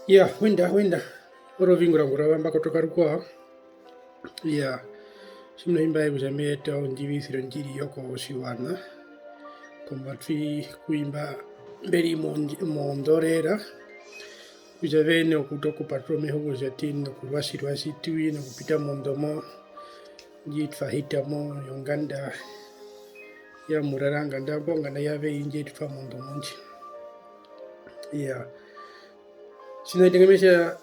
wenda oro vingura ngura wamba kutoka rukwa simna imba kuzameta onjivisiro njiri yoko siwana kombatwi kuimba mberi mondorera kuzavene okutoku patrome hogo zatino kurwasirwa situi na kupita mondomo jitfahitamo yonganda ya muraranga ndabonga na yave inje tfa mondomo nji sinaitengemesha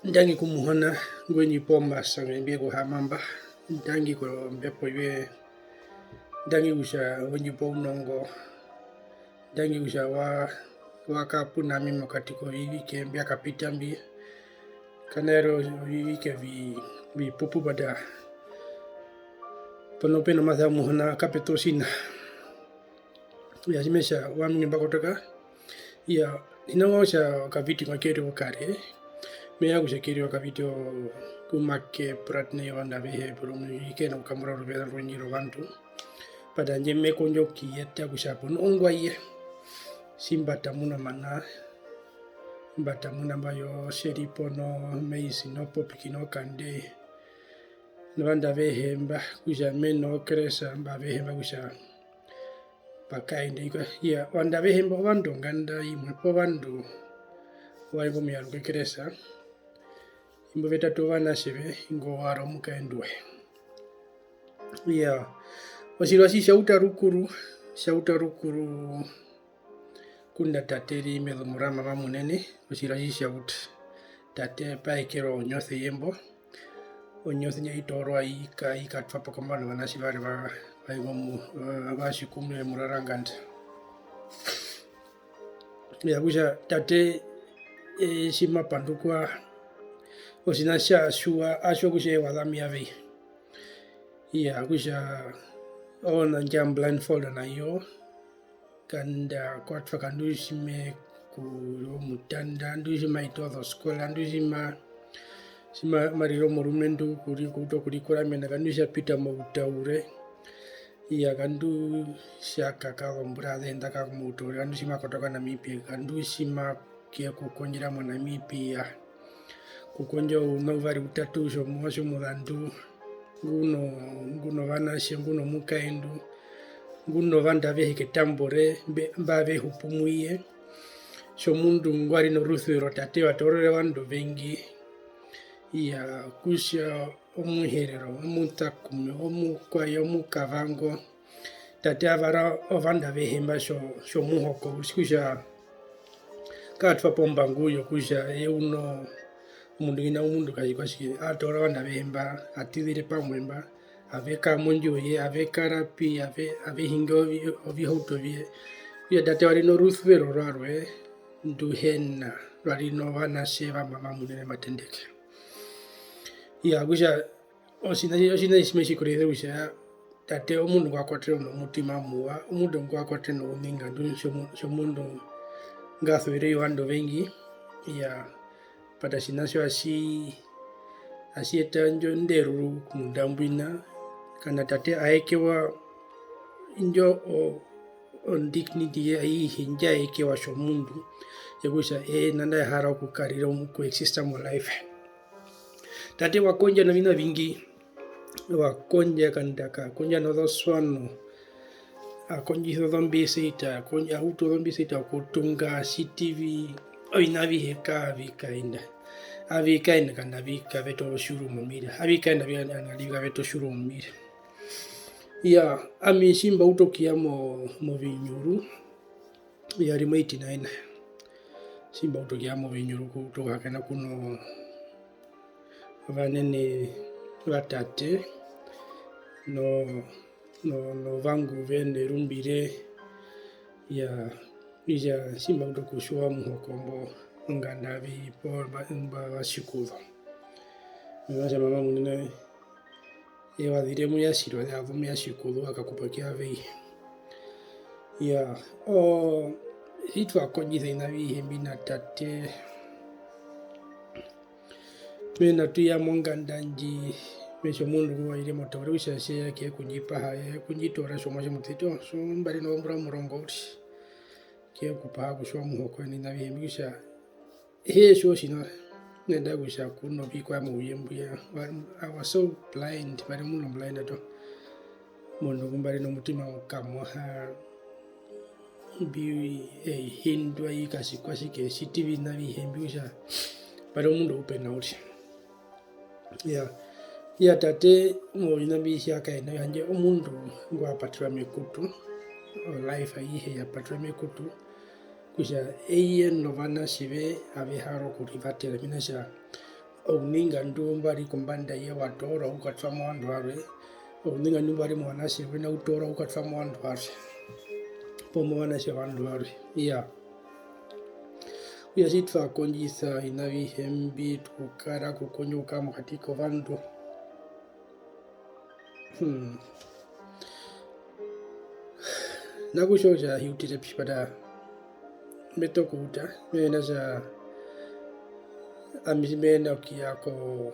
ndangi kumuhona ngwenyi pomba sangembie kuhamamba ndangi ko mbepo iwe ndangi usha wenyi po unongo ndangi usha wakapuna mimo katiko vivike mbia kapita mbi kanero vivike vi pupu bada ponopeno matha muhona kapeto sina simesha wami mbakotaka inaosha kaviti makeri wakare mea kushakiri wakaviti kumake pratne wanda vehe purumi ikena ukamura ruvera rwenyiro vantu pada nje mekonjo kiyeta kushapo nongwa iye simbata muna mana mbata muna mbayo sheripo no meisi no popiki no kande wanda vehe mba kusha meno kresa mba vehe mba kusha pakainde wanda vehe mba vandu nganda imwe po vandu waigo miyaruke kresa imbo vetatu vana sheve ingo waro mukaendwe wasirwasi shauta rukuru kunda tateri medo murama mamunene wasirwasi shauta tate paekero onyothe yembo onyothe nyaitoro ika tfapo kombano vanashi vari vaigomu vashikumwe muraranganda kusha tate shima pandukwa osinasha shua asho kushe wadami ave kusha ona njam blindfold na yo kanda kwatfa kandu shime ku mutanda ndu shima itodo skola ndu shima mariro morumendu kuri kura mena kandu sha pita mautaure kandu shaka kagombra denda kagomuture kandu shima kotoka na mipi kandu shima kia kukonjira mwana mipi kukonja unavari utatu shomwasho mulandu nguno vanashe nguno mukaendu nguno vanda vehe ketambore mbave hupumuye shomundu ngwari no ruthwero tate watorore vandu vengi kusha omuherero omutakume omukwayo omukavango tate avara ovanda vehe mba shomuhoko kusha katfa pomba nguyo kusha euno umundu kajikwashike atora vanda vemba atidhire pamwemba aveka monjoye aveka rapi avehinga ovihauto vie tate warino ruthwero rwarwe nduhena rwarino vanashe vamama munene matendeke kusha osina ishimeshikurethe kusha tate omundu ngwakwatire no mutima muwa omundu ngwakwatire no uninga ndu shomundu ngathwire vandu vengi pada sinasho asieta njo nderu kumundambwina kana tate aekewa njo on dignity hinja aekewa shomundu yakusha nanda hara kukarira kuexista mo life tate wakonja na vina vingi wakonja kandaka konja no doswano akonjitho dhombisita konja huto dhombisita kutunga CTV oinavi heka avikaenda kana vika veto shuru mumira avikaenda vyana liga veto shuru mumira amishimba utokia mo vinyuru rimwe 89 simba utokia mo vinyuru kutoka kana kuno vanene vatate no vangu vene rumbire simba utokushua muhokombo nganda vipo vashikuva vasha mama munene ewathire muyashiro yavo muyashikuvu akakupakia vei itwakonyithaina vihembi na tate mena tuyamo ngandanji mesho mundu waire motori ushashe yake kunyipa haya kunyitora shomasho mutito so mbari no mbura murongo uri kia kupaha kushwa muhoko ni na vihembi kusha here shows, nenda kusha kuno bikwa muyembuya. I was so blind, but I'm not blind at all. Mondo kumbari no mutima ukamoha bi hindwa ikasikwasike CTV na bihembusha. But umuntu open out. Yeah, tate mo inabisha kaina yanje umuntu ngwapatira mekutu life ayihe yapatira mekutu kusha novana shive abiharo kurivatera minasha oninga ndumba ari kumbanda ye watora ukatwa mwandu are oninga ndumba ari mwana shive na utora ukatwa mwandu are pomo wana shive wandu are uyasitwa konjisa inabihembi tukara kukonyoka mukatiko vandu. Nakushoja hiutire pishpada metokuta menaja amizimenda kia ko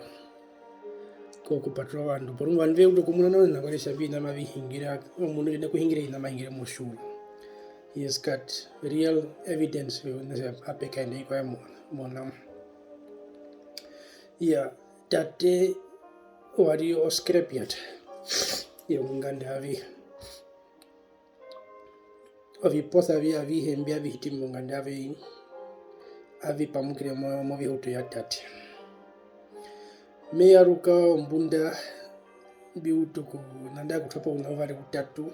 kupatwa wandu por wanve uto kumuna na kwaresha bina mabihingira umuntu ine kuhingira ina mahingira mushuru. He has got real evidence na apeka ine kwa mona. Tate wari oscrepiat nganda avi posa avi hembi avi hitimu nganda avi pamukire mo vihuto ya tate me aruka mbunda biutuku nanda kutopa unavari utatu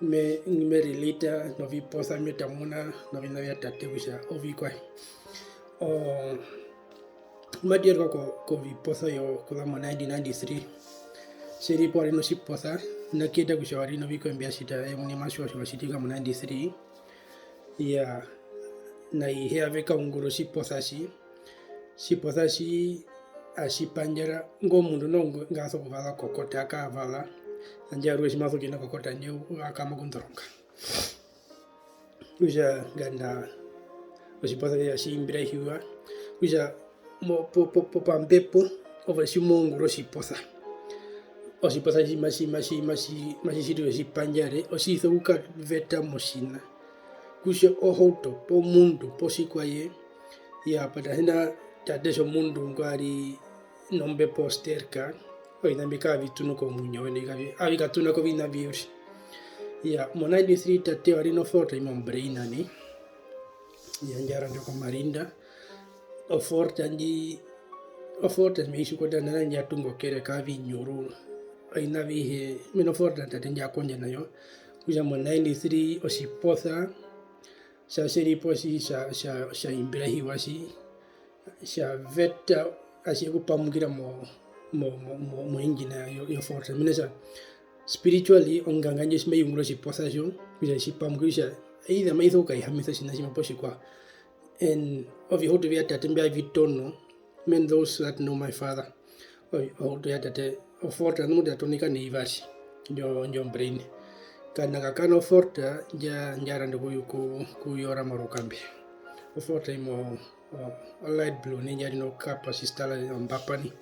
me relita no vi posa metamuna no vina vya tate kusha ovi kwa madier ko vi posa yo kula mo 1993 seri pori no siposa na kita kushawari no viko mbia shita muni masho shitika mo 93 na ihe aveka unguro siposa shi ashipanjara ngo mundu no ngaso kuvala kokota akavala anja rushi maso kina kokota nyo akama kundoronga uja ganda usiposa ya shimbira hiwa uja mo pampepo over shimonguro siposa osiposa mashi shitu shipanjare ositho uka veta moshina kushe ohoto po mundu posikwaye pada hina tadesho mundu ngwari nombe posterka oinambika vituno ko munyo ne avika tuna ko vina biushi mo 93 tate wari no forte imam brain ani njara ndoko marinda oforte meishu ko dana nyatungo kere ka vinyuru aina vihe mino forte tate nyakonja nayo kuja mo 93 osiposa sa seri posi sa imbira hiwasi sa veta asi kupamukira mo ingina yo forte minesa spiritually onganganje sime yungro siposa jo kuja sipamukira either maitho kai hamisa sinashima posi kwa and of you to be at Tembia Vitono, men those that know my father, or to at a fort and muda tonica nevas, your brain. Kanakano forta, Jaran the Kuyora Morokambi. A fort time a light blue, ninja no cap, assistala on Bapani.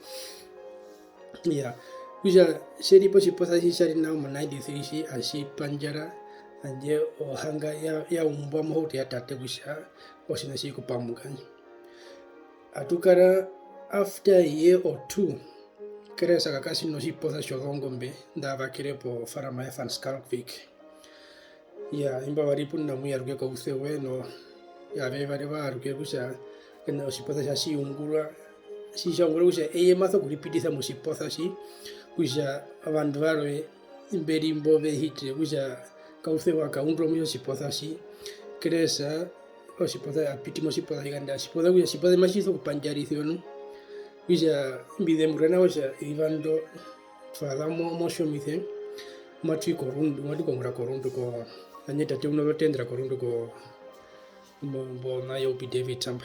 Which are Seri Posiposa, he said now 93 as she Panjara. And ye o hanga ya umbamo ya tate wisha osina siku pamukani. Atukara after a year or two, kere sakakasi no siposa sholongombe ndava kere po faramaya fan skalkvik. Imba waripun na muya ruke ko usewe no veva reva ruke kusha kena siposa shasi ungura si shangura kusha maso kuripitisa musiposa si kusha avandvarwe imberi mbove hite kusha kausewa kaundo myo siposa si kresa o siposa apitimo siposa ganda siposa kuya siposa mashizo kupanjari thiono kuya mbidemurana washa ivando fala motion mithe matri korundu ngora korundu ko anyeta te uno tendra korundu ko mo na yo pi David tamba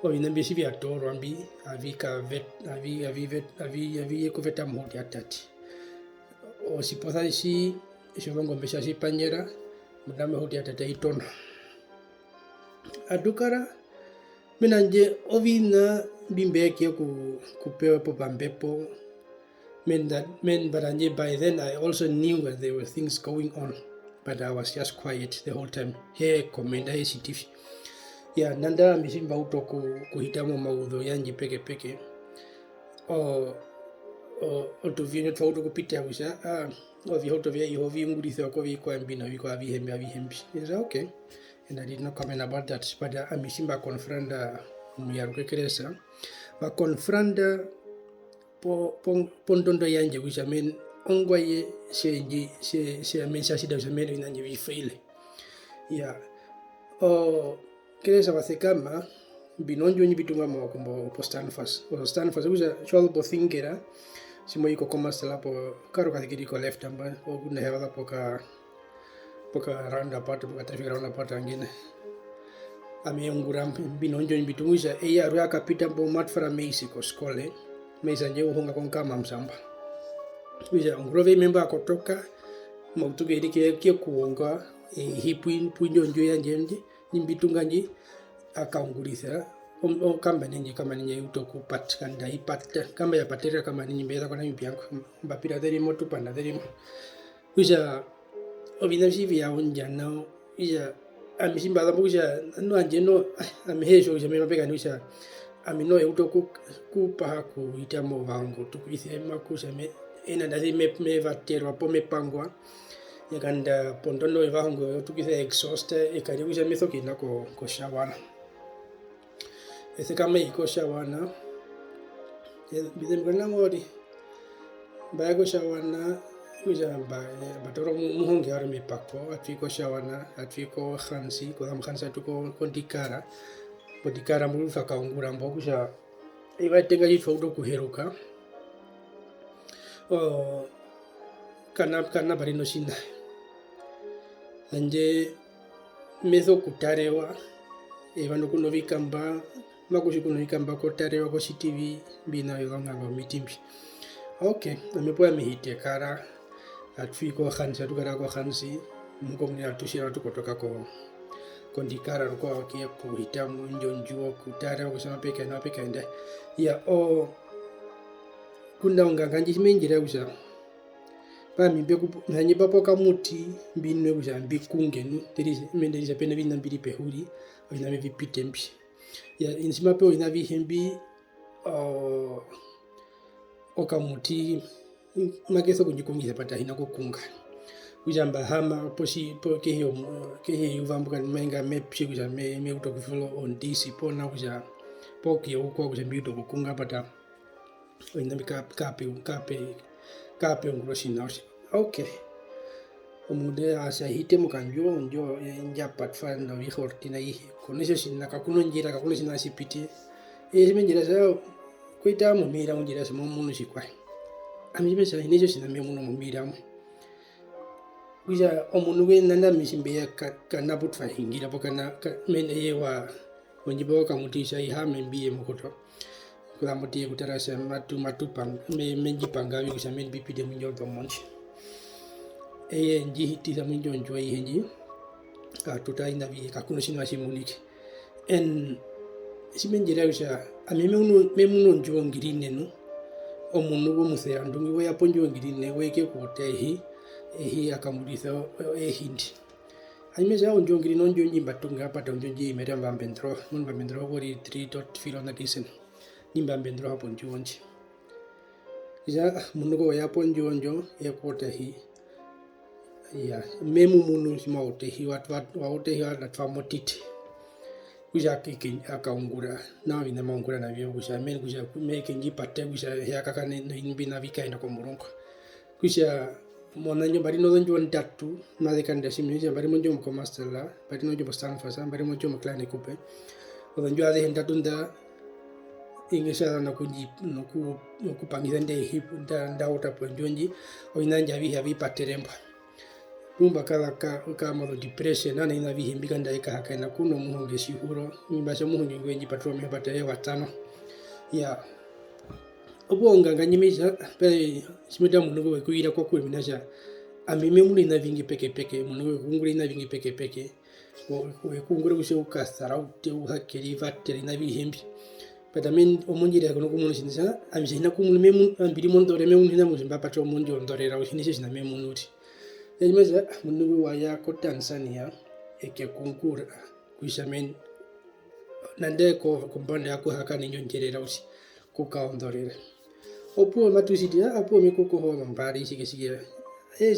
o inambisi vya toro ambi avika vet avi ko veta mo atati o siposa si shongo mbesha si panjera mudame hoti atata itono adukara menanje ovina bimbeke kupewa po bambepo men baranje. By then I also knew that there were things going on, but I was just quiet the whole time. Hey commander hey CTV ya nanda misimba uto kuhitamo maudho yanji peke o tuvine twauto kupita kusha ovihoto vya iho viungulithe wako vikwa mbina vikwa vihembi is okay. And I did not comment about that, but misimba confronta muyarukekeresa ba confronta pondondo yanje kusha men ongwaye se mensa sida kusha men inanje vifeile ya keresa basekama binonjo nyi bitunga mawakumbo po Stanford kusha chwalo po thingera simo iko komastela po karo kathikiriko left amba oguna hewa poka roundabout poka traffic roundabout angine amiunguram binonjo nyi bitunguisha eya ruya kapita po matfara Mexico skole meisa nje uhunga konkama msamba kusha ngurove memba akotoka mautuke irike kia kuonga hipuinjo yanje nimbitunga nji akaungulitha kamba ninye utoku pat kanda ipata kamba ya patera kama ninyi mbeza kwa nami pianko mbapira dheri motu panda dheri kusha obina shivi ya unja nao kusha amisimba dhambu kusha anu anje no amihesho kusha mima peka kusha amino ya utoku kupaha kuhitamo vangu tukuithi ema kusha ena dazi me vaterwa po me pangwa yakanda pondono evango tukuithi exhauste ekari kusha mithoki na ko shawana ese kama iko shawana bizemgana ngori bago shawana ujamba batoro muhonge ara mipako atwiko shawana atwiko khansi ko khansa tuko kondikara podikara mulufa kaungura mbokusha iwatenga yitwa kuheruka kana barino shinda anje mezo kutarewa evano kuno vikamba makushi kuno vikamba kotarewa ko CTV bina yolanga ngo mitimbi okay amepoa mihite kara atfiko khansa tukara ko khansi mkomni atushira tukotoka ko kondikara kwa kia kuhitamu njonjuo kutarewa kusema peke na peke nda ya kunda unganganji menjira kusha pa mimbe nanye papo kamuti binwe kusha mbikungenu terize mendelisa pena bina mbiri pehuri ina vipite mbi ya insima pe ina vihembi okamuti mageso kunjikungisa pata hina kukunga ujamba hama posi po kehe uvambuka menga mepshi kusha me utokufulo on DC pona kusha poki ukwa kusha mbito kukunga pata ina kape ngurosina okay omude asahite mukanjo njo njapat fan no vihortina i konesho sinna kakuno njira kakuno sinna sipiti menjira sao kuita mu mira njira samo munu sikwa amime sa inesho sinna me munu mu mira mu kuja omunu we nanda misimbe ya kana butfa hingira pokana mene yewa onjibo kamutisha ihame mbiye mukoto kula mutie kutarasa matupang menjipanga kusha men bipide munyo domonchi njihiti za munyo njoi henji tuta ina vi kakuno shinwa simuniki en simenjira kusha memuno njo ngirine no omunu wo musea ndungi we aponjo ngirine weke kote ehi akamuditha ehindi aimeza onjo ngirino njo njimba tunga pata onjo nji mere mbambendro wori 3.0 na disen nimba mbendro hapo njonji ya munugo ya ponjonjo ya kota hi ya memu munu simaute hi waute hi atwa motiti kuja kiki akaungura na vina maungura na vyo kuja men kuja meke njipate kuja ya kakane no inbina vika ina komurongo kuja monanyo bari no donjo ndatu na de kanda simija bari monjo ko masterla bari no jo Stanford bari monjo maklane kupe donjo ade ndatu nda ingesha na kunji no kupangiza nde hip nda ota ponjonji oinanja vi pateremba rumba kala modo depression na ina vi himbika nda haka na kuno muhonge shihuro mbasha muhonge ngwenji patrol me patere watano ya obonga nganyimisa pe simeda munugo we kuira ko kweminasha amime muli na vingi peke munugo kunguli na vingi peke we kungure kushe ukasara ute uhakeri vatere na vihimbi patamen omonjira kono kumuntu sinisa amishina kumuntu memu ambiri mondore memu nina muzimba pato monjo ndorera ushinishe sina memu nuti yimeza munugo waya ko Tanzania eke kunkura kushamen nande ko kumbanda aku haka ni nyonjerera usi kukaondorera opuo matusidia apuo mikuko ho mbari sige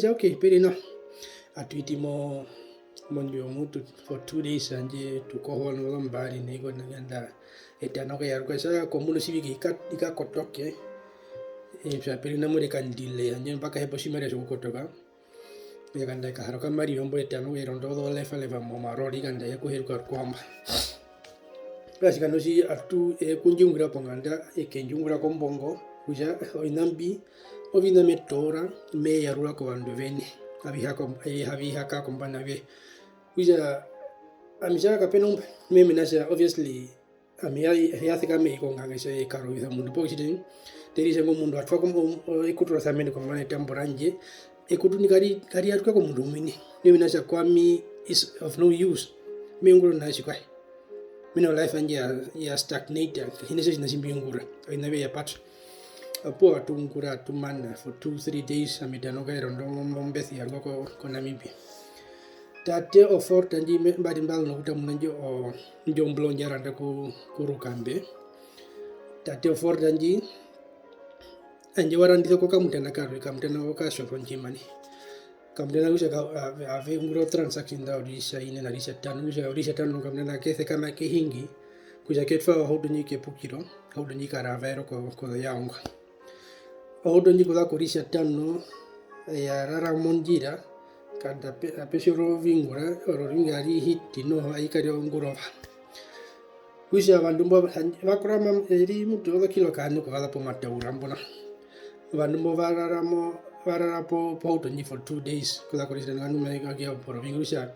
okay pero no atuiti mo mondio mutu for 2 days anje tukoho no mbari nego naganda etano ke yarko sa komuno siviki ika kotoke pero na muri kandile anje mpaka hepo simere so kotoka ya kanda ka haroka mari yombo etano erondo do leva mo marori kanda ya kuheruka kwamba basi kanosi atu kunjungira ponganda kenjungira kombongo kuja oinambi ovina metora me yarura ko vandu vene avihaka kombana ve kuja amishaka kapeno meme nasa obviously yathika me ikonganga se karo with mundu pochiden terisa ngo mundu atwa ko ikutura thamene ko mane tamboranje ikutu ni kari atwa ko mundu mini meme nasa kwami is of no use me ngoro na shikai mino life anje ya stagnate hinese na simbiungura ina be ya pat apo atungura tumana for 2-3 days amitano ka rondo mombethi yango ko Namibia tate ofort anje mbadi mbalo no kutamunanjo o njomblo njaranda ku rukambe tate ofort anje warandito ko kamutana ka shopon jimani kamutana usha ave ngro transaction da odisha ine na risha tanu kamutana kese kama ke hingi kuja ketfa hodonyi ke pukiro hodonyi karavero ko yaonga hodonyi ko da korisha tanu ya rara monjira kada pesoro vingura ororingari hiti no aikari ngurova kusha vandumbo vakurama eri mutu oda kilo kanu ko ala pomata urambona vandumbo vararapo hodonyi for 2 days kula korisha nganu mai ka por vingusha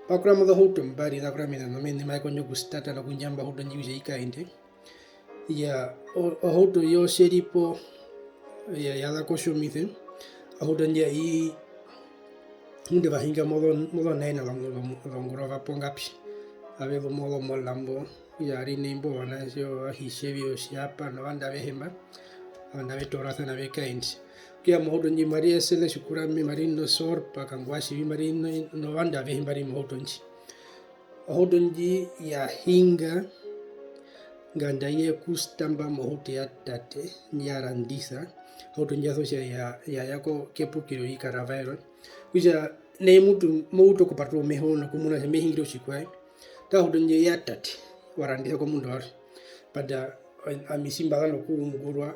vakurama the hotum bari na kuramina no meni mai konyo gustata na kunjamba hodonyi uje ikainde ya hodo yo seripo ya la koshomithe hodonyi i munde vahinga modo nena longurova pongapi ave modo molambo yari nembo wana sio hisevio siapa no anda vehema anda vetorasa na vekains kia modo nji maria sele shukurami marino sorpa kangwashi marino no anda vehema ri modo nji ya hinga ganda ye kustamba mohote atate nyarandisa modo nji asocia ya yako kepukiro ikaravero kuja ne mutu ko patro mehono kumuna se mehingiro shikwai ta hodonje yatat warandisa ko mundo ar pada amisimba no kumgurwa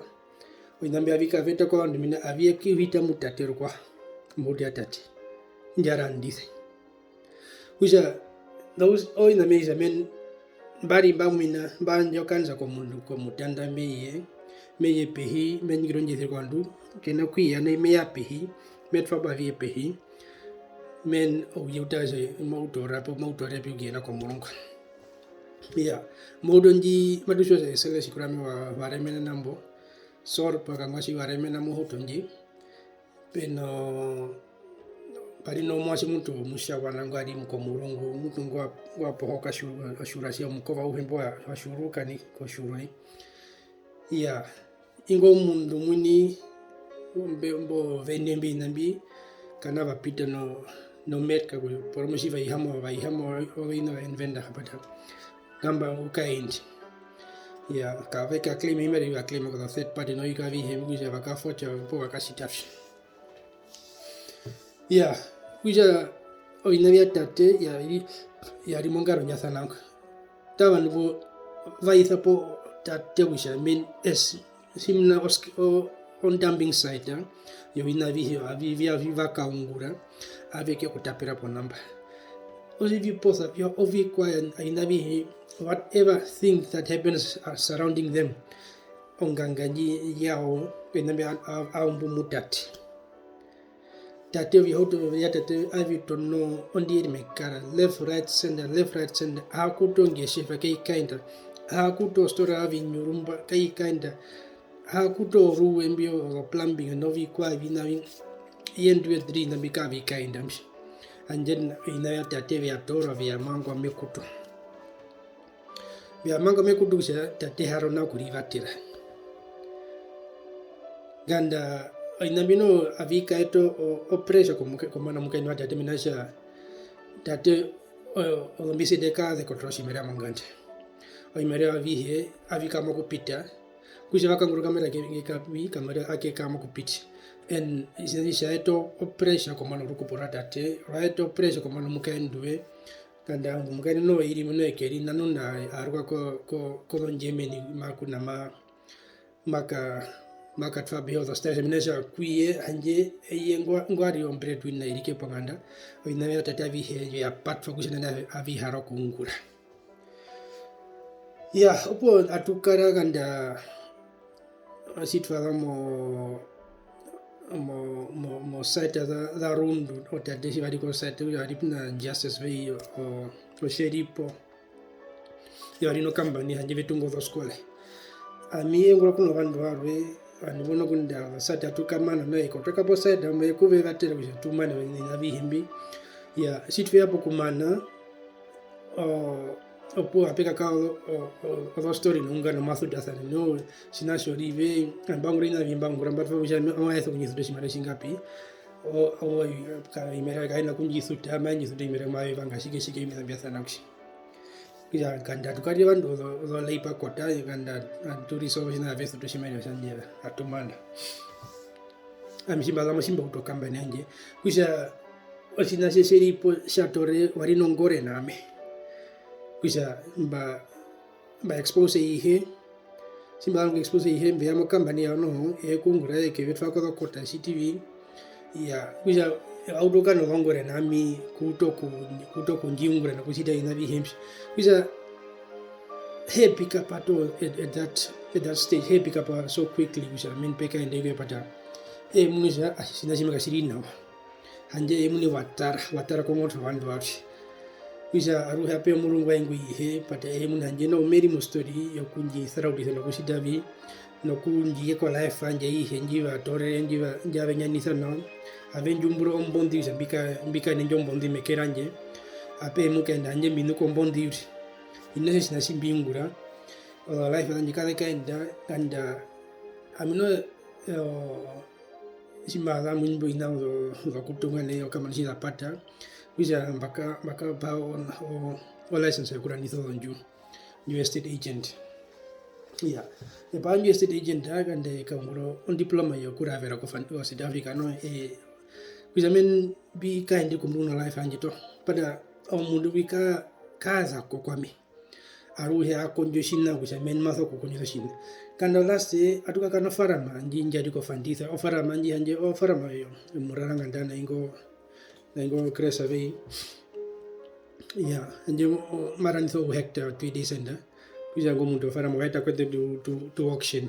oinambe avika veta ko ndimina avie ki vita mutatero kwa mudi yatat njarandise kuja those oiname men bari bamina banjo kanza ko mundu ko mutanda meye pehi menigiro nje kwandu kena kuya ne meya pehi metfa bavie pehi men yutaje mautora pigena ko mulunga ya modonji madusho sele sikurami wa remena nambo sor pakangasi wa remena mohotonji peno parino mwasi mutu mushawana ngari mko mulungu mutu ngwa pohoka ashurasia mkova uhembo ashuruka ni ko shuruni ya ingo mundu muni mbo venembi nambi kana vapita no merka ko promosi vai hamo oino invenda hapata gamba ukaindi ya ka veka claim imeri va claim ko third party no ika vi hem kuja vaka focha po vakasitafi ya kuja oina vya tate ya rimongaro nyasananga tawa nubo vai sapo tate wisha min es simna on dumping site yo ina vi vaka ungura avec kutapira po namba ozivi posa yo ovi kwa ina vi whatever things that happens surrounding them onganganyi yao ina bi aumbu mutati tate vi hoto ya tate avi tono ondi mekara left right center hakutonge shifa kai kainda hakuto stora avi nyurumba kai kainda hakuto ruwe mbio plumbing novi kwa vina yendu edri na bikavi kainda mshi anjen ina ya tate vya tora vya mango mekutu kusha tate harona kurivatira ganda ina bino avika eto opresa como na mukeni tate minasha tate o mbisi de kaze kotroshi mera mangante oimere avihe avikama kupita kuja vakanguru kamera ke kamera ake kama kupita en isha eto pressure komano rukuporatate raeto pressure komano mukaendwe kanda mukani no iri muno ekeri nanuna aruka ko njemeni makuna maka tfabe ho stage minesha kuye anje ngwari ombred win na irike panganda oina tata avihe ya patfa kushana avi haro kungura ya opo atukara kanda asitwa mo site da rundu o tadesi vari ko site vari pina justice vei o sheripo vari no kambani hanje vetungo do skole ami ngoro kuno vandu varwe vandu kunda site atukamana no ikotoka po site ambe kuve vatera kutumana na vihimbi ya sitwe hapo kumana opo apeka ka o story nunga no mathu dathana no sinasho rive ambanguri na vimbangura mbatwa ujame amaetho kunyithu shimara shingapi o ka imera kaina kunjithu tamanyi thu imera mawe vanga shike imera biathana kushi kija kanda tukari vandu zo leipa kota kanda turi so shina vethu to shimara shanjera atumana amshimba la mshimba kutoka mbani anje kisha osina sheri po shatore wari nongore name kisha ba expose ihe simba ngo expose ihe mbe amo kambani ya no kungura ke vetwa ko kota CTV ya kisha audoka no ngore nami kutoku njingura na kushida ina vihemshi kisha he pick up at that stage he pick up so quickly kisha men peka ndege pata munisha sinashima kashirina hanje muni watara ko moto vandu wachi kisha aruhe ape mulungu wangu ihe pata muni hanje no meri mo story yokunji tharaudi no kushidavi no kunji ko life anje ihe njiva tore njiva njave nyani sana avenjumburo ombondi mbika njombondi mekeranje ape mukenda anje minu ko mbondi yuri inese sinashimbingura life anje kaenda kanda amino simbaga mwimbo inao za kutunga leo kama nishida pata kisha mpaka bao o license ya kurani todo new estate agent ya pa new estate agent kande kamuro on diploma yo kuravera ko South Africa no kisha men bi kaende kumbuno life anje to pada omundu bika kaza ko kwami aruhe akonjo shina kisha men matho ko kunyo shina kanda last atuka kana farama njinja diko fanditha ofarama nji anje ofarama yo muraranga ndana ingo kresa vei ya anje marani so hectare 3 descenda kuja ngo muntu farama waita kwete to auction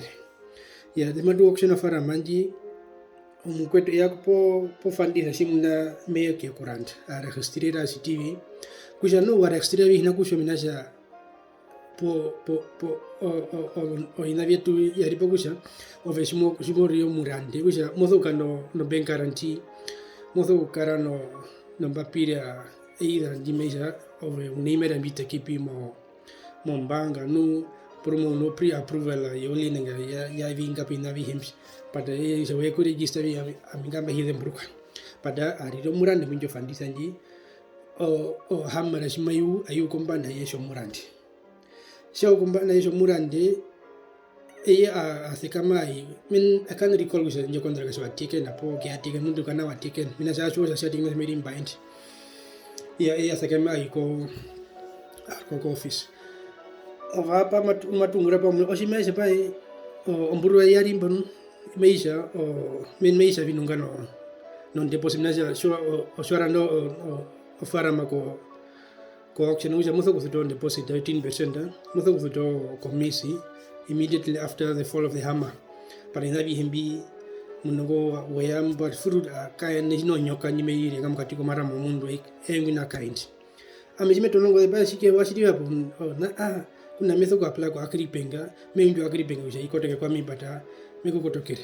ya the madu auction farama nji umukweto yakpo po fanditha simna meyo ke kuranda ara registrera CTV kuja no wa registrera hina kusho minasha o ina vietu ya ripokusha ove shimo rio murande kusha mothoka no bank guarantee mothoka no mbapira either dimeja ove unimera mbite kipi mo mbanga no promo no pre approval yoli nenga ya vinga pina vihimsi pada se we ku register ya amingamba hide mbruka pada ariro murande munjo fandisa nji o hamara shimayu ayu kombanda yesho murande Shau kumbana yesho murande athikamai min I can't recall which nje contract was taken apo ke taken mundu kana wa taken mina sa show sa things made in bind athikamai ko office ova pa matungura pa osimese pa omburu yari mbonu meisha min meisha vinunga no deposit mina sa show o farama ko auction uja mutho kuthito deposit 18% mutho kuthito komisi immediately after the fall of the hammer para inabi himbi munogo wayam but fruit kaya no nyoka nyime ngam katiko mara mundu engwina kind amejime tonongo ba shike washiri hapo na kuna metho ko apply ko akripenga menjo akripenga uja ikoteke kwa mibata miko kotokere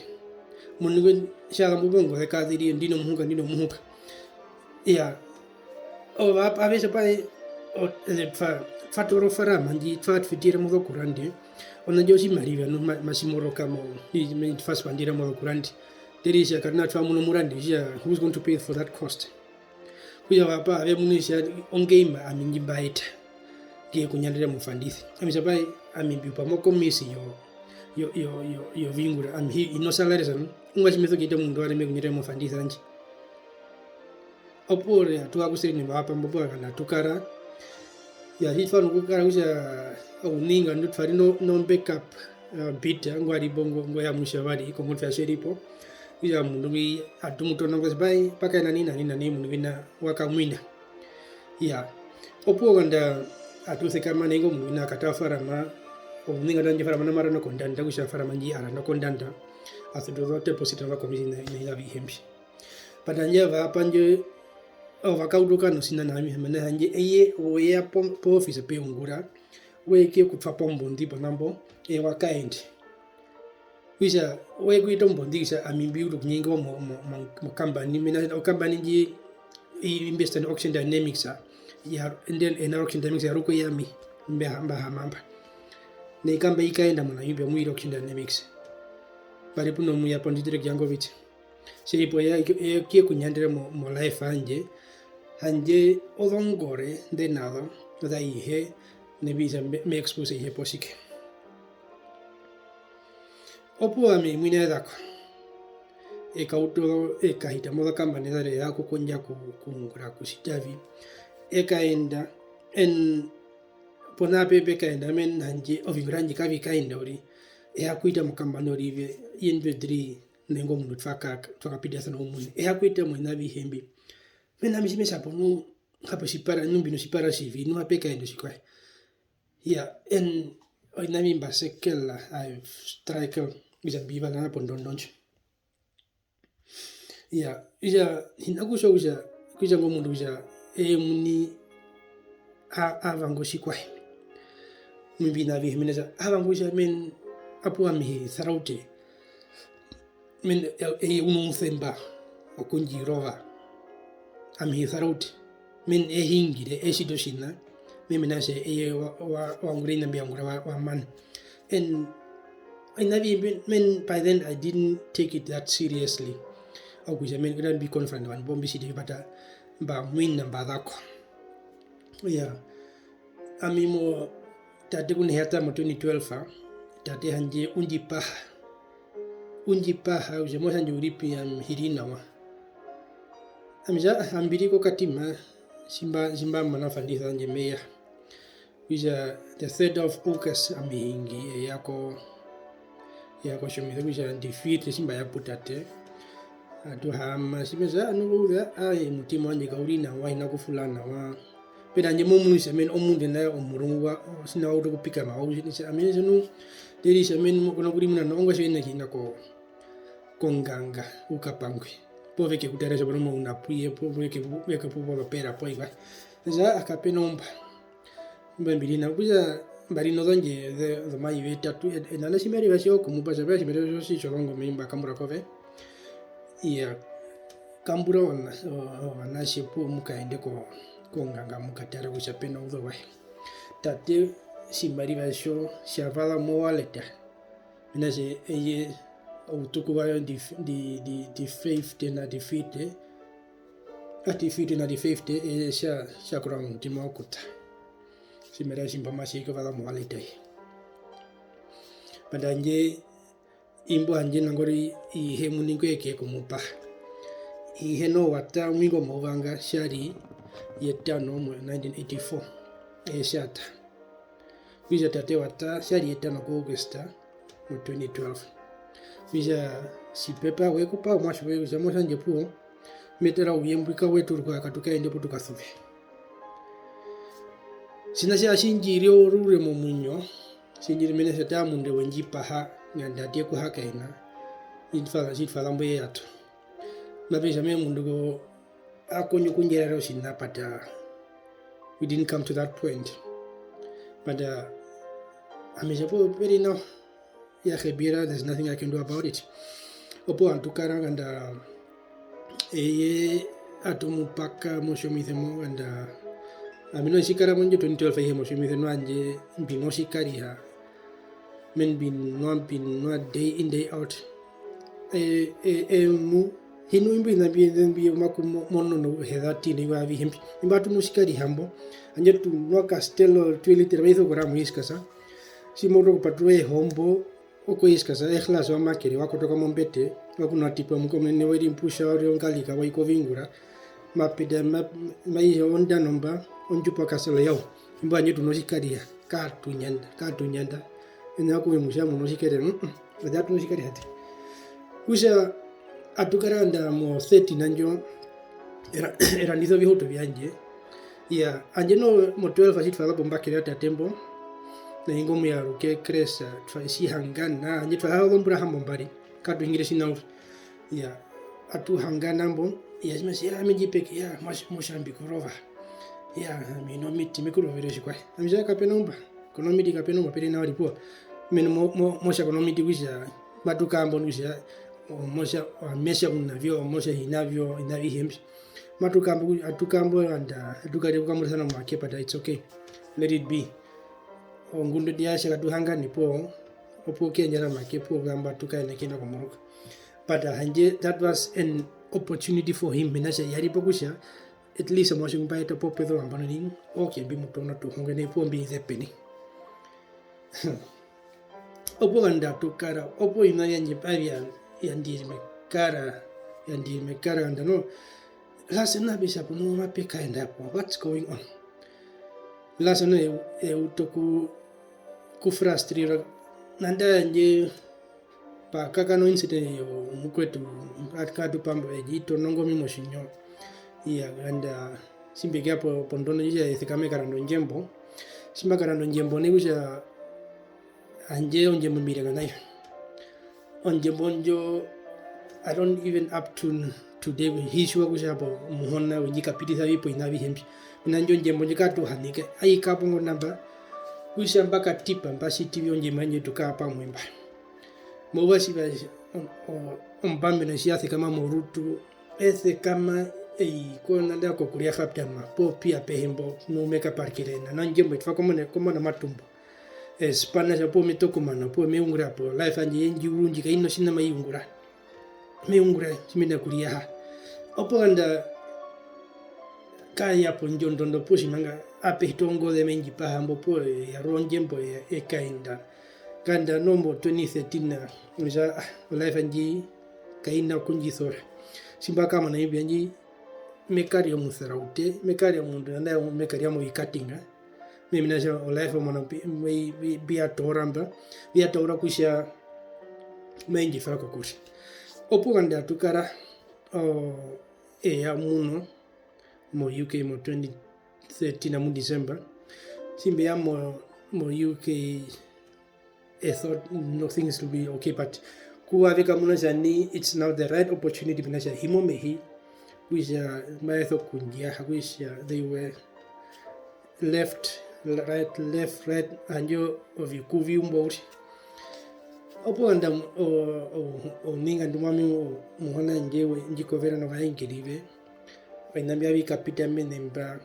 munogo shala mbongo de kadiri ndino muhuka ya avesha pa fatoro farama ndi fatfitira mo kurandi ona josi mariva no masimoro kamo ni fast bandira mo kurandi derisha kana twa muno murandi who's going to pay for that cost kuya wapa ave munisha on game amingi baita kie kunyandira mufandisi amisabai amimbipa mokomisi yo vingura hi inosalareza ungachimizo kite mundu areme kunyandira mufandisi anje opore atuakusiri ni bapa mbopo kana tukara ya hifano kukara kusha uninga ndo twari no backup bit ngwari bongo ngoya mushavali ko ngotfa sheripo ya mundu wi atumutono ngasibai paka nani mundu vina wakamwina ya opo ganda atuse kama nengo mundu vina katafara ma uninga danje fara mana mara no kondanda kusha fara manji ara no kondanda asudo deposit na komisi na vihembi padanja va panje vakauduka no sina nami hamana hanje eye oya po office pe ungura weke kutfa pombo ndipo nambo wakaendi wisha wekuita mbondi kisha amimbiuru kunyinga mo company mina company ji invest in auction dynamics ya in auction dynamics ya ruko yami mbe hamamba ne kamba ikaenda mona yibya mu auction dynamics bari puno mu ya pondi direct yango viti siripo ya kie kunyandira mo life anje odongore de nada da ihe ne bisa me expose ihe posike opo ami mwine dako kauto kahita moda kambane dare ya kukonja kungura kusitavi kaenda en pona pepe kaenda men hanje ovingranje kavi kaenda ori kuita mukambane ori ve yenvedri nengo mundu twakapida sana umuni kuita mwina vihembi mena misimesa ponu hapo sipara numbino sipara sivi no apeka endo sikwa ya en oinami basekela I've strike bisa biva na pondondoncho ya hinakusho kuja ngomundu kuja muni avango sikwa mbina vi meneza avango ja men apu ami tharaute men unumthemba okunjirova ami tharauti men hingire esidoshina mimi nase wangurina biangura wa man and men by then I didn't take it that seriously akuja men gonna be confident one bombi sidi bata ba mwin na badako ya amimo tate kun hata mo 2012 tate hanje unjipa uje mo hanje uripi am hirina wa amja ambiri ko katima simba mana fandisa nje meya wija the 3rd of August ambihingi yako shumiza wija defeat simba ya putate atu hama simeza anuga mutima wanje kaulina wa ina kufulana wa peda nje momunu semen omunde na omurungwa sina auto kupika ma uji ni ameze no deri semen mo kono kuri muna no ngwa shena kina ko konganga ukapangwe pove que kutereza bono una puye pove que pupo pera poiva za akapenomba mbembirina kuja barino donje the mai veta tu enana simeri basio como pasa basi pero si cholongo mimba kambura kove ia kambura wana shepu mukaende ko nganga mukatara kuchapena udhowa tate simbari basio shavala moaleta minaje eye utuku wayo di faith na defeat na defeat sha kura mtima okuta simera simba masiko vala moaleta padanje imbo anje nangori ihe muningo eke kumupa ihe no wata mwingo movanga shari yetano mu 1984 shata vija tate wata shari yetano ko Augusta mu 2012 vija sipepa wekupa mwasho wewe jamosa njepuo metera uyembwika wetu kwa katuka ende putuka suve sinasha shinjiri orure mu munyo shinjiri menesa tamunde wenjipa ha ngandate ku hakaina infala mbe yato mabesha me mundugo akonyo kunjerero sinapata we didn't come to that point but amejapo very now ya khebira there's nothing I can do about it opo antukara nganda atumupaka moshomithemo nganda amino shikara monje 2012 ihe moshomitheno anje mbino shikariha men bin no day in day out mu hinu imbi na bi maku mono no hedati ni wa vi hempi imbatu musikari hambo anje tu no castello tuilite rezo gramu iskasa si modo patue hombo oko iskasa ikhlas wa makeri wa kutoka mombete wa kuna tipo mkomne ne wadi mpusha wa ngalika wa iko vingura mapida mai onda nomba onjupa kaselo yao imba anje tu no sikari ka tunyanda ina ko musha mo sikere da tu sikari hati usha atukaranda mo 30 nanjo era nizo vihoto vyanje ya anje no mo 12 asit fala bomba kile ta tembo na ingomu ya ruke kresa tfaisi hangana anje tfa hawo mbura hambombari kadu ingiresi na ya atu hangana mbo ya simasi ya mejipeke ya moshambi kurova ya mino miti mikuru vireshi kwa amja kapenomba kono miti kapenomba pere na walipo men mosha kono miti wisha matuka mbo wisha mosha mesha unavyo mosha inavyo himbi matukambo atukambo anda atukare kukambo sana make but it's okay, let it be ongundo diasha katuhanga nipo opo kenjara make po gamba tukaene kina komoroka but hanje that was an opportunity for him menasha yari pokusha at least mosha kumpaita popedo ambano ni okay bi mutona tu hongene po mbi zepeni opo anda tukara opo ina yanje pavia yandi mekara anda no lasa na bisa puno mapeka enda po what's going on lasa no utoku ku frustrira nanda nje pa kaka no incident yo mukwetu atkadu pambo ejito nongo mimo shinyo iya anda simbe gapo pondono jija ethikame karando njembo simba karando njembo ne kuja anje onje mbira nayo onje bonjo I don't even up to today hishuwa kushabo muhona wenjika pitisa vipo inavi hempi nanjo njembo njikatu hanike ai kapongo namba kushamba katipa mbasi tv onje manje tukapa mwemba mowasi ba ombambe na siasi kama morutu ese kama kona nda ko kuria faptama po pia pehembo no meka parkirena nanjembo tfa como na matumbo espana ja po metoko mana po meungura po life anje enji urunji ka ino sina mayungura meungura simina kuria ha opo anda kaya po njondondo po simanga ape hitongo de menji pa hambo po ya ronjembo e kainda kanda nombo 2013 uja life anje kaina kunjisora simba kama na hivi anje mekaria musaraute mekaria mundu na mekaria mo ikatinga mimi na life mona bia toramba bia tora kusha menji fako kushi opo kanda tukara ya muno mo UK mo 2013 mu December simbe ya mo UK I thought no things to be okay but kuwa vika muna jani it's now the right opportunity binasha himo mehi wisha maetho kunjia wisha they were left right anjo ovikuvi umbori opo anda o ninga ndumami muhona njewe njikovera no vaingirive vainambia vikapita menemba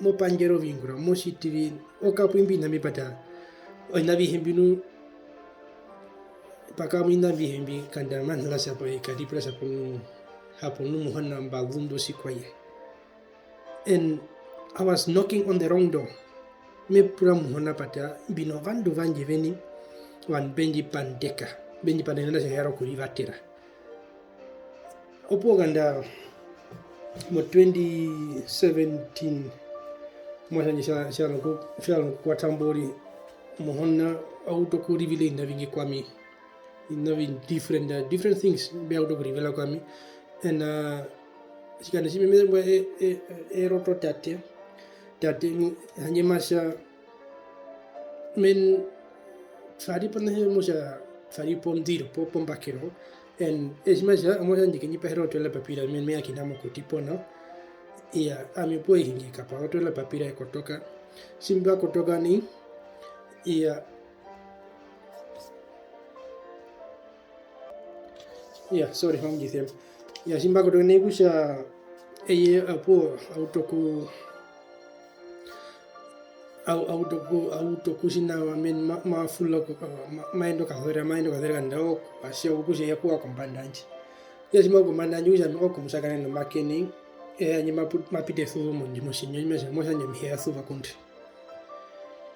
mopanjero vingura mositivi okapwimbi namipata oinavi hembinu pakamina vihembi kandaman la sapo ikadipra saponu haponu muhona mbagundo sikwaye and I was knocking on the wrong door me pura muhona pata bino vandu vanje veni wan benji pandeka benji pandeka sa hero kurivatira opo ganda mo 2017 mo sha kwa tambori muhona auto ko reveal na vingi kwami in different things be auto ko reveal kwami and sikana simi me roto tate hanya masha men fari pon musha fari pon dir po pakero and es masha mo sanji kenyi pero to la papira men me akina mo ko tipo no ia ami po hingi kapa to la papira kotoka simba kotoka ni ia sorry hom githem ya simba kotoka ni kusha apo autokusina men mafulo maendo kadera ndao asio kusha yakuwa kombandanji Yes, Mogomana news and Okumsakan and Makini, and you mapite through Monjimosin, most and here through a country.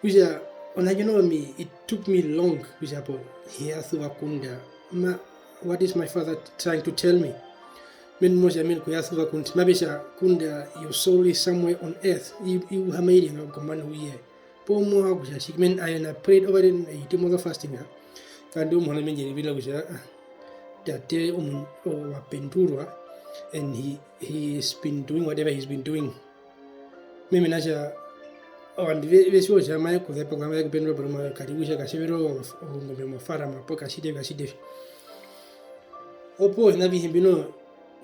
Which when you know me, it took me long, which here through a kunda. What is my father trying to tell me? Men moja men kuyathuva kunti mabisha kunda your soul is somewhere on earth. You have made a command we po mo hakusha shikmen I prayed over it itimo fasting can do monamen villa kusha that or penturwa and he's been doing whatever he's been doing. Mimi nasha and vesi washa mai kuzepa kwa mai kupendwa broma karibusha kashiviro ngombe mafara mapoka shide opo nabi himbino.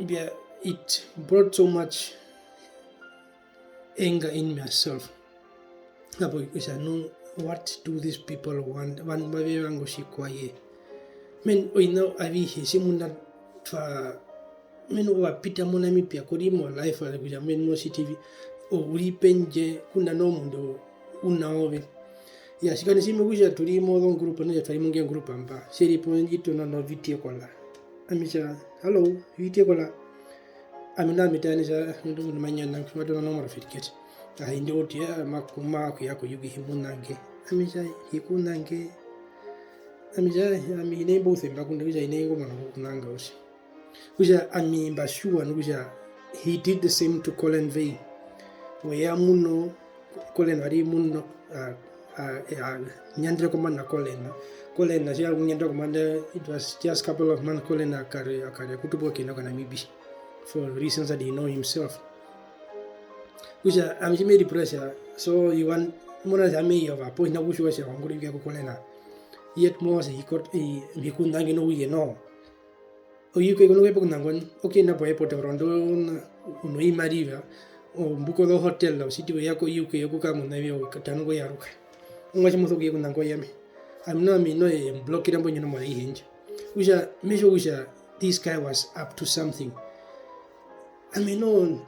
It brought so much anger in myself. Because I know what do these people want. One baby wango shikwaye. Men we know avi hisimunda fa men wa pita mona mi pia kodi mo life ala kuja men mo CTV o uri penje kuna no mundo unaove. Ya sikani simu kuja tuli mo don group no ya tali mungia group amba. Seri ponji to no video kola. Amisha hello video kola. Amina mitani sa ndo manya na kwa ndo no mara fitiketi. Ndio tia makuma yako yugi himunange. Amisha hikunange. Amisha amine both mbakunda kuja inengo mana kunanga osi. Kuja ambashua nukuja he did the same to Colin V. Wea muno Colin ari muno nyandre komanda Colin na sia nyandre komanda it was just couple of months Colin akare kutubo kinaka na mibi for reasons that he know himself. Which I'm made pressure, so you want more than me of a point now which was a hungry Colena. Yet more he couldn't know we know. Oh, you can go to okay, na boy put around Unui Mariva or Buko Hotel or City Yako UK Yokukamu Navio Katango Yaruka. Much more of Yakunangoyami. I'm not me no blocking up on your money hinge. Which are measure which this guy was up to something. I mean, no,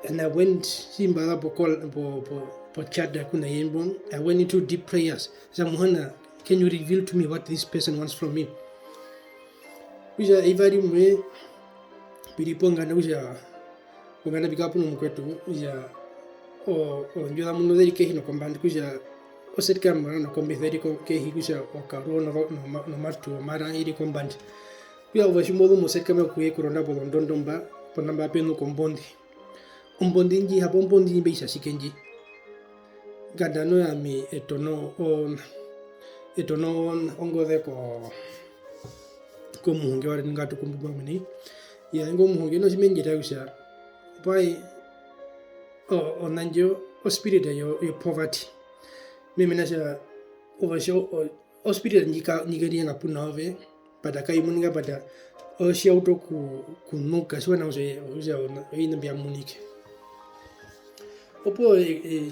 and I went Simba for Chad Kuna Yembon. I went into deep prayers. Samuhana, can you reveal to me what this person wants from me? Which are every way, Piriponga Nuja, Ugana Bikapu Mukwetu, or Yodamuno dedication of command, Kuja, or set camera, no combetherico, Kehikusha, or Carona, no Matu, Mara, Edi comband. We are Vashimodo Mosekama Kuekurona, Dondomba. Namba peno kombondi umbondinji habombondi beisha sikenji gadano ya mi etono ongo de ko muhunge wari ngatu kumbuba mini ya ngo muhunge no simenji tausha pai onanjo o spirit yo poverty mimi nasha ovasho o spirit nigeri ngapuna ove pada kai muninga pada o si auto kunuka swana uza ina bia munike opo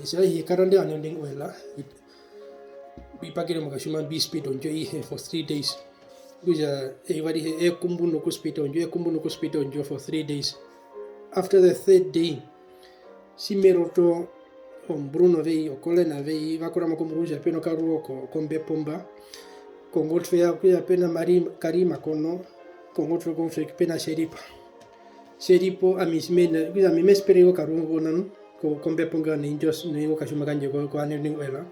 sa hi karande ane nding wela bi pakire makashuma bi speed onjo for 3 days uja wari kumbuno ko speed onjo for 3 days. After the third day simeroto Bruno vei o Colena vei vakora makomruja peno karuo kombe pomba kongotfe ya pena karima kono Congotre conflict pena Seripo amismena because mi mesperigo karungo nan ko kombe ponga ni jos ni okashuma kanje ko ane ni wela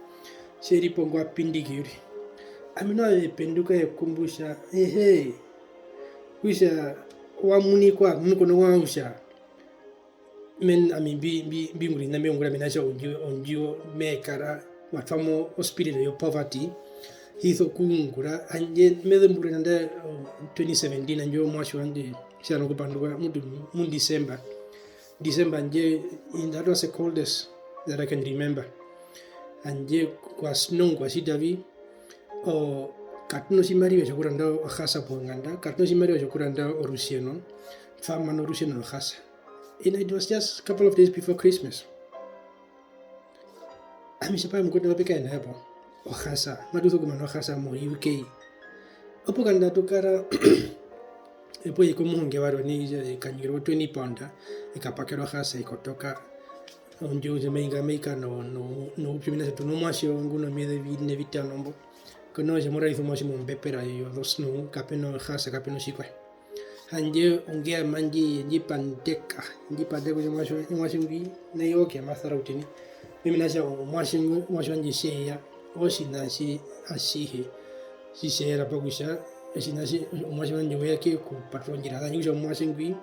Seripo ngwa pindigiri amina penduka kumbusha wisha wa muni kwa muniko no wausha men ami bi nguri na me ngura menasha onjo me kara watamo hospital yo poverty hizo kungura anje medembure nanda 2017 anjo mwashi wande shano kupanduka mu December anje that was the coldest that I can remember anje kwa snow kwa sidavi o katno simari wa kuranda khasa ponganda katno simari wa kuranda orusiano fama no rusiano khasa and it was just a couple of days before Christmas ami sepa mkoto wapeka na hapo Ohasa, maduso kuma no Ohasa mo UK. Opo kanda tukara epo iko muhunge waro ni kanyiro 20 pounda ikapakero Ohasa ikotoka onjo zemeinga meika no pimina tu no masio nguno mede ne vita nombo kono je mora izo masio mbepera yo dos no kapeno Ohasa kapeno sikwe hanje ongea manji jipandeka mwashingwi na yoke masarautini mimi nasha mwashwanji sheya oshina shi ashihe shishera pagusha shina shi mwashwanji weke ku patronjira kanyi mwashingwi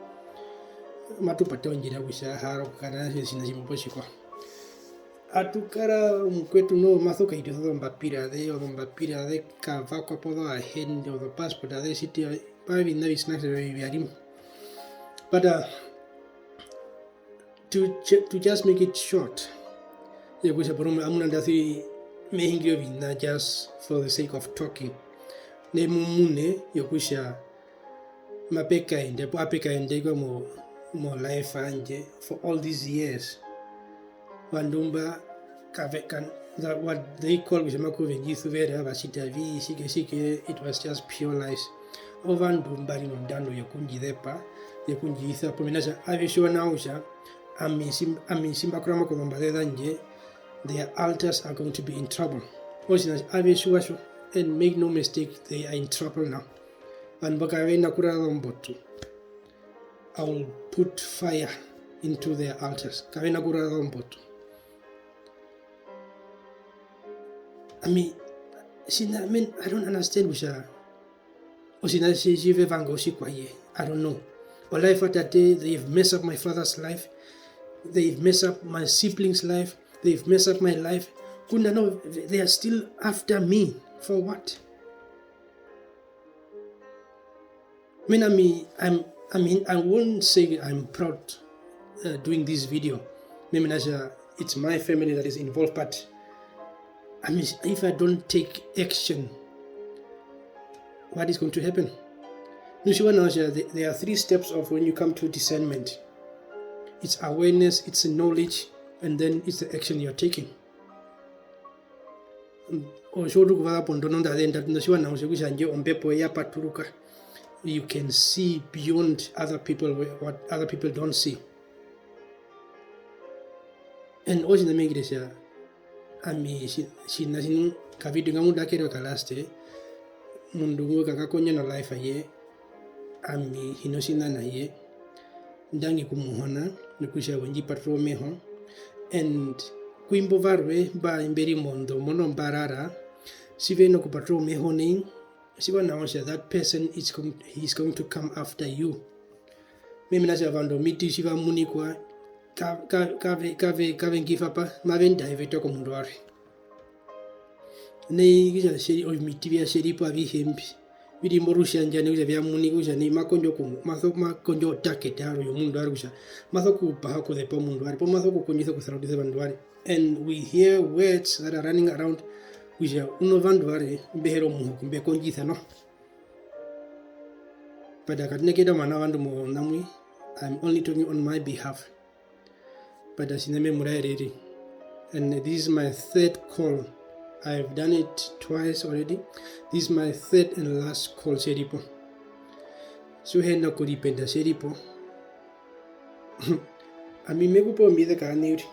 matu patronjira gusha haro kana shina shimposhikwa atukara mkwetu no mathoka ito mbapira de kava kwa podo a hende o passport de city pa vinna snacks viarim but to just make it short ya kusha porum amuna ndasi mehingio vinna just for the sake of talking ne mumune ya kusha mapeka ende po apeka ende kwa mo life anje for all these years Wandumba kavekan that what they call Wishamako Venjithu Vera Vasita V Shike it was just pure lies. Ovandumba Dano Yakunji Depa, Yakunji Itha Pominasa Avishua Nausha, Simba Kramakomba Danje, their altars are going to be in trouble. Osinas Avishua, and make no mistake, they are in trouble now. And Bakavena Kurambotu, I will put fire into their altars. Kavena Kurambotu. I don't understand Usha. Osina Shive Vango Shikwaye. I don't know. All life at that day, they've messed up my father's life. They've messed up my siblings' life. They've messed up my life. Couldn't know they are still after me. For what? I won't say I'm proud doing this video. It's my family that is involved, but if I don't take action, what is going to happen? There are 3 steps of when you come to discernment. It's awareness, it's knowledge, and then it's the action you're taking. You can see beyond other people what other people don't see. And also the Megresha. Shin kavidu ngamuda kero kalaste mundu kakakonya na life aye hinosina na ye ndangi kumuhona nikusha wenji patro meho and kuimbo varwe ba imberi mondo mono mbarara sive no kupatro meho ning siwa naosha that person he's going to come after you mimi nasha vando miti siva munikwa kave ngifapa mavenda evetoko mundu wari ne gija sheri o mitivia sheri pa vihembi bidi morusha njane gija vya muni gija ni makonjo ku makonjo target aro yo mundu wari gija mathoku pa ko de pa mundu wari po mathoku konyisa ku saraudize bandu wari and we hear words that are running around gija uno vandu wari behero mu kumbe konjisa no pada katne keda mana vandu mo namwi I'm only talking on my behalf. But and this is my 3rd call. I've done it twice already. This is my 3rd and last call, Seripo. So henda kuripenda Seripo. Mekupo mide kaaniri.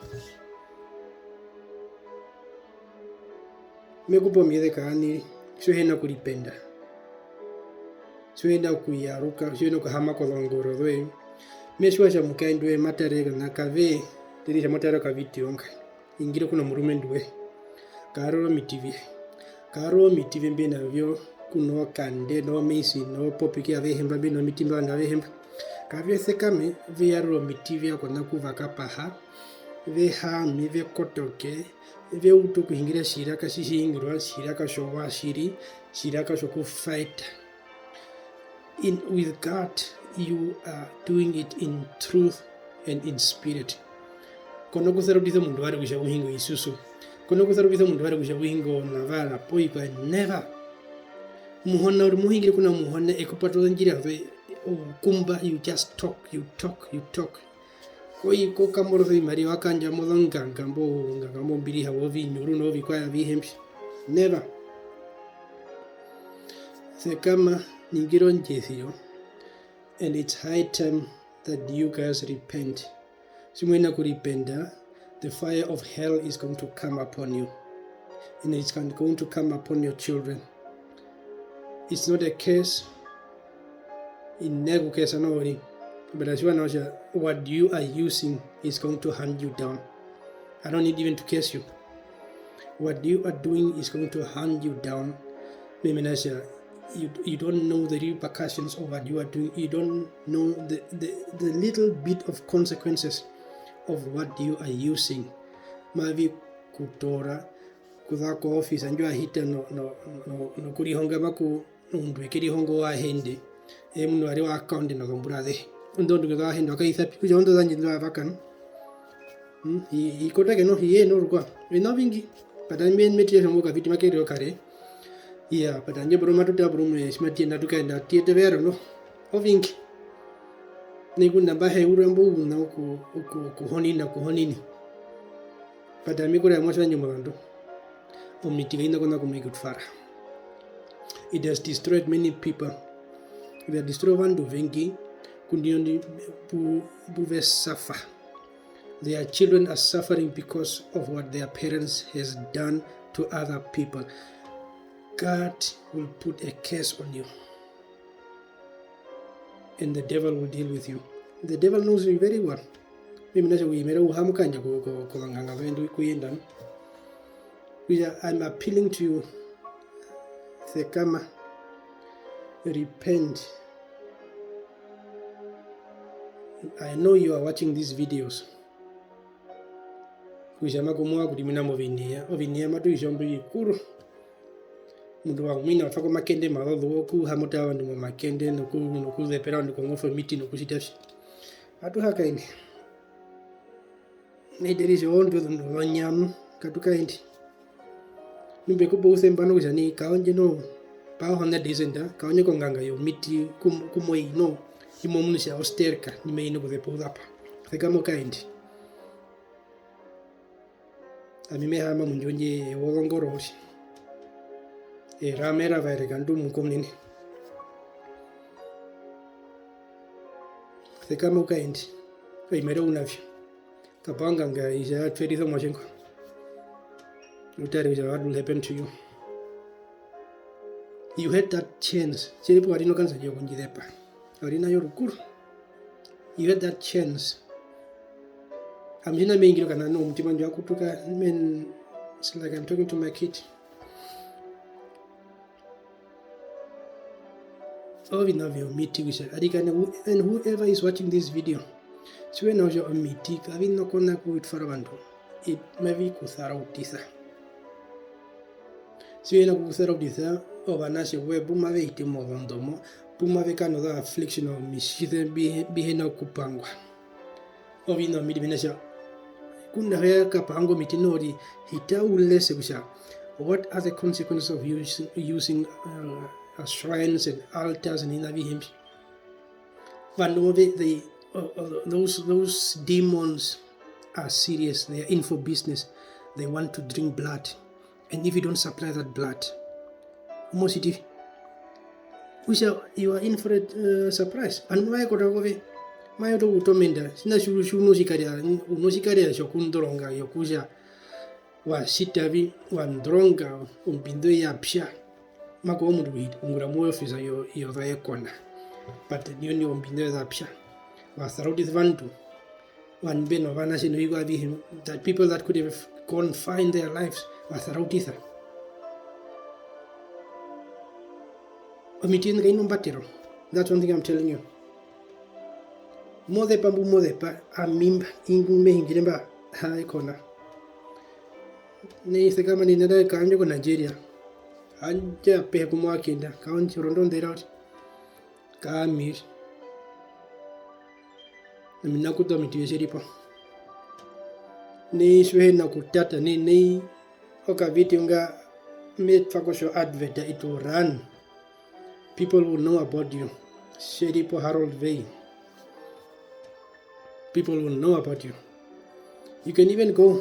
Mekupo mide kaaniri. So henda kuripenda. So henda kuyaruka. So henda kuhama kolongoro doe. Meshwasha mukaindwe matarega na kave. Tirisha matara kaviti onka ingire kuna murume ndwe karo mitivi mbe navyo kuno kande no misi no popiki ave hemba be no mitimba na ave hemba kavye sekame ve yaro mitivi akona kuvaka paha ve ha mi ve kotoke ve uto kuhingira shiraka shishingirwa shiraka showa shiraka shoku fight in with God. You are doing it in truth and in spirit. Kono kusarudisa mundu wari kusha uhingo isusu. Kono kusarudisa mundu wari kusha uhingo navara poi kwa never. Muhona uri muhingire kuna muhona ekupato njira ve kumba you just talk. Koi ko kamoro ve mari wakanja modonga ngambo mbiri hawo vi nyuru no vi kwa vi hempi. Never. Se kama ningiro njethio. And it's high time that you guys repent. Simwena kuripenda, the fire of hell is going to come upon you. And it's going to come upon your children. It's not a curse. in nego kesa no worry. But as well, what you are using is going to hunt you down. I don't need even to curse you. What you are doing is going to hunt you down. You don't know the repercussions of what you are doing. You don't know the little bit of consequences of what you are using. Mavi kutora kudhako office anjua hita no kurihonga baku undwe kirihongo wa hende munu ari wa account no gombura de ndondo ga hendo ka isa piku jondo zanji ndo abakan ikota ke no hiye no rukwa ino vingi padani men metie mo ka vitima ke ro kare iya padani bro matuta bro me smati na duka na tiete vero no ovingi nikunda bahe urembo na ku honini padani kura mo sanyo mando omitigaina kona kumikutfara. It has destroyed many people. It has destroyed one to vengi kundioni buve suffer. Their children are suffering because of what their parents has done to other people. God will put a curse on you. And the devil will deal with you. The devil knows you very well. I'm appealing to you, Thekama, repent. I know you are watching these videos. Kushama kumwa kudimina ovinia matu ishombi kuru. Mundu wa mina fako makende malolo ku hamota wandu makende nuku zepera nuku ngofo miti nuku sitashi. Atu haka ini. Nederi shondu wanyamu katuka indi. Nimbe kubo usembano kujani kaonje no pao hana desenda kaonje konganga yo miti kumoi no imo munisha osterka nime ino kuzepo udapa thekamo kaindi amime hama munjonje wolongorori ramera vaire kandu mukomnini thekamo kaindi imero unavyo kapanga nga isha twerizo mwashenko. What will happen to you? You had that chance. You had that chance. I'm it's like I'm talking to my kid. Oh, we know your meeting. And whoever is watching this video, so when I was meeting, I will not connect with Farabandu. It may be Kuthara. Siena kusera uditha obanashe we bumave itimo vandomo bumave kano the affliction of mishithe bihena kupangwa ovino midibinasha kuna haya kapango mitinori hita ulese kusha. What are the consequences of using shrines and altars and inavihim? Vanove those demons are serious. They are in for business. They want to drink blood. And if you don't supply that blood, you are in for a surprise. And why could I go away? My other utomenda, Sinashu Nosikaria Shokundronga, Yokuja, was sitavi, one dronga, Bindoya Psha, Makomud, Ungramu officer, your Kona. But the union Bindoya Psha was Rodis Vandu, one Ben of Anasin, that people that could have gone find their lives. That's one thing I'm telling you. Modepa amimba ingume hingiremba haikona. Ni kama ni nada kanjo ko Nigeria. Anja pe kumwa kinda kaunti rondon derot. Kamir. Namina kuto mitiwesheripo. Ni shwe na kutata ni oka vitunga made fakosho advert it will run. People will know about you. Sheripo Harold Vey. People will know about you. You can even go.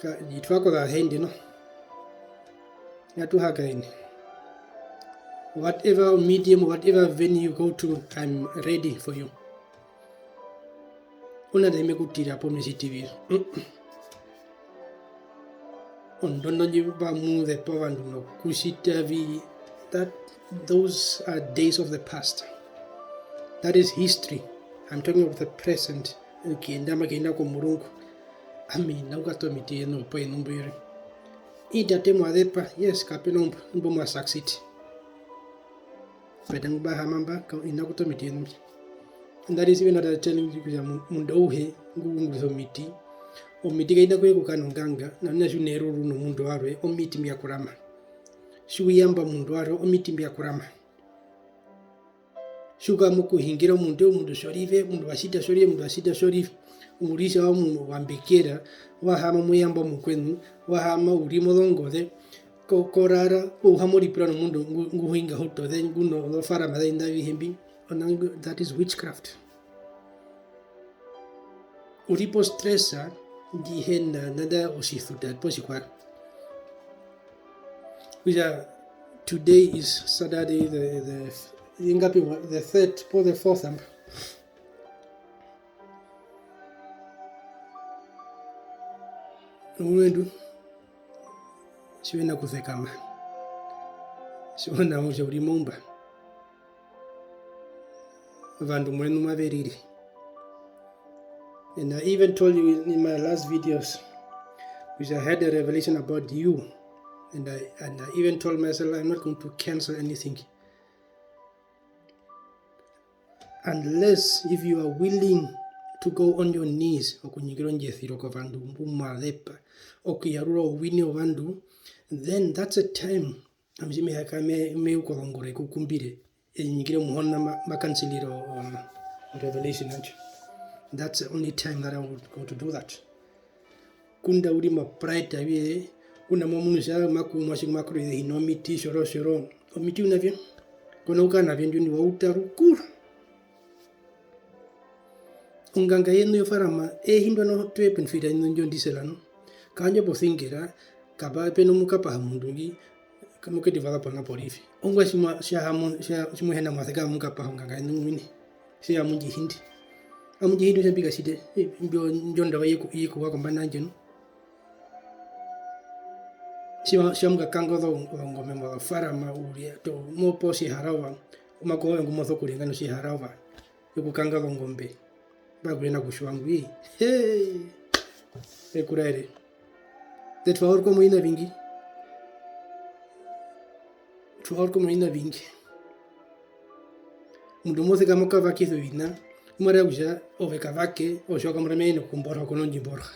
Itwako the hand, you know. Yatu hakaini. Whatever medium, whatever venue you go to, I'm ready for you. Una de me kutira po mesi TV. Ondono jiba mu de povandu no kusita vi those are days of the past. That is history. I'm talking of the present. Ukienda kwa Mulungu amina ukatomiti eno pa enumbere itatemo adepa yes kapeno mbo ma succeed pedang ba hamamba ka inakutomiti eno. And that is even what I'm telling you kuja mundo uhe nguzo miti omiti kaida kwe kukanonganga na nashunero runo mundo warwe omiti mbya kurama shuyamba mundo waro omiti mbya kurama shuka mukuhingira mundu shorive mundu washita shorive umurisha wa wambekera wahama muyamba mukwenu wahama urimo longode korara uhamuri plano mundu nguhinga hoto then nguno no fara madinda vihimbi. That is witchcraft. Uripo stressa dihena nada osithuta posikwa. Today is Saturday the third or the fourth amp. Uwendu siwena kuthekama siwona uja ulimomba vandu mwenu maveriri. And I even told you in my last videos, which I had a revelation about you, and I even told myself I'm not going to cancel anything unless if you are willing to go on your knees okunyigironje thiro ko vandu mbumadepa okuyarura owini ovandu, then that's a time amjime hakame me ukolongore kukumbire enyigire muhonna makansiliro revelation anje. That's the only time that I would go to do that. Kunda uri ma pride awie kuna mamunisha makuru hinomiti shoro omiti unavyo kona ukana vyo ndi wa utarukura unganga yenu yofarama hindwa no twepen fida njo ndiselano kanje bothingira kaba peno mukapa hamundungi kamuke develop na porifi ongwa shima hena mathega mukapa unganga yenu mwini siya munji hindi amunji hindi sembika side mbyo njonda wa yiku wako mbananje no siya kango ngome mwa farama uri to mopo si harawa umakowe ngumotho kulingano si harawa yukukanga ngombe bagwena kushwangwi ekuraire tetwaor como ina vingi mundu mose kama kavaki thuina mara uja ovekavake oshoka mrameno kumbora kononji borja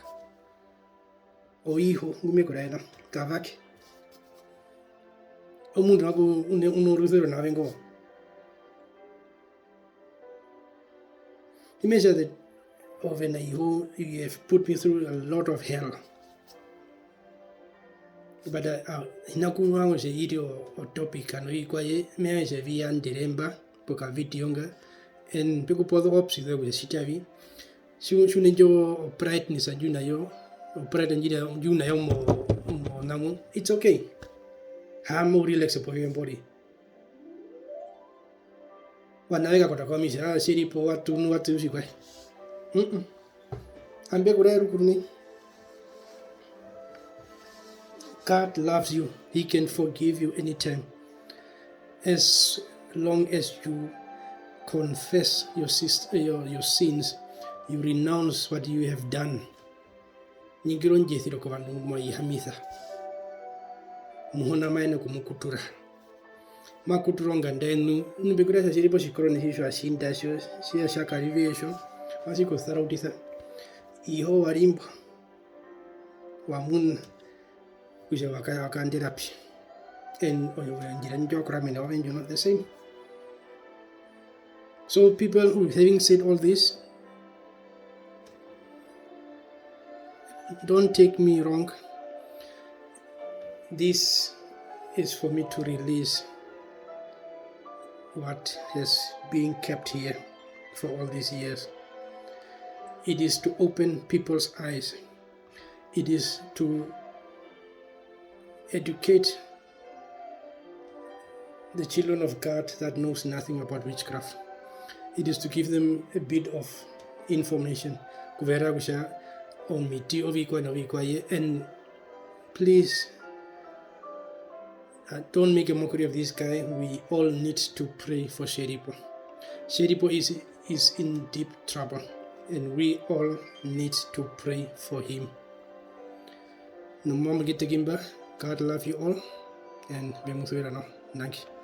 o hijo ngumekuraira kavake omundu wako unoruzero na vengo. He measured that you have put me through a lot of hell. But inakuwango se video o topic ano ikwaye me se via ndiremba poka vitionga en peko podo opsi de sitavi shune jo brightness ajuna yo pride njira juna yo mo namu it's okay. Hamo relax po body. Wanaweka kwa komisa siri po watu usikwa ambe kureru kurni. God loves you. He can forgive you anytime as long as you confess your sins, you renounce what you have done. Nigironje thiro ko vandu mo ihamitha muhona maina kumukutura makuturonga ndenu nibigurasa siripo shikorone hisho ashinda sho sia shakarivesho wasiko tharautitha iho warimbo wamun kuja wakandirapi and oyanjira njokora mina wavenjo not the same. So people who having said all this, don't take me wrong, this is for me to release what has been kept here for all these years. It is to open people's eyes. It is to educate the children of God that knows nothing about witchcraft. It is to give them a bit of information. And please don't make a mockery of this guy. We all need to pray for Sheripo. Sheripo is in deep trouble, and we all need to pray for him. No mama get God love you all, and be no. Thank you.